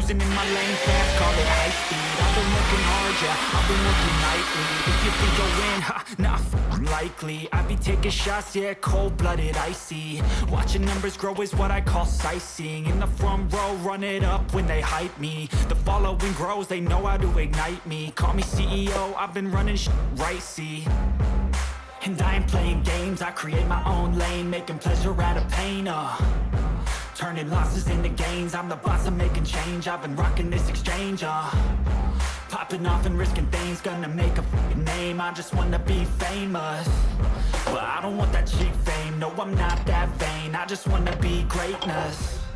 cruising in my lane fast, call it high speed. I've been working hard, yeah, I've been working nightly. If you think you'll win, ha, nah, unlikely. I be taking shots, yeah, cold-blooded, icy. Watching numbers grow is what I call sightseeing. In the front row, run it up when they hype me. The following grows, they know how to ignite me. Call me CEO, I've been running right, see. And I ain't playing games, I create my own lane, making pleasure out of pain, turning losses into gains. I'm the boss, I'm making change. I've been rocking this exchange, popping off and risking things. Gonna make a name, I just wanna be famous. But I don't want that cheap fame, no I'm not that vain. I just wanna be greatness.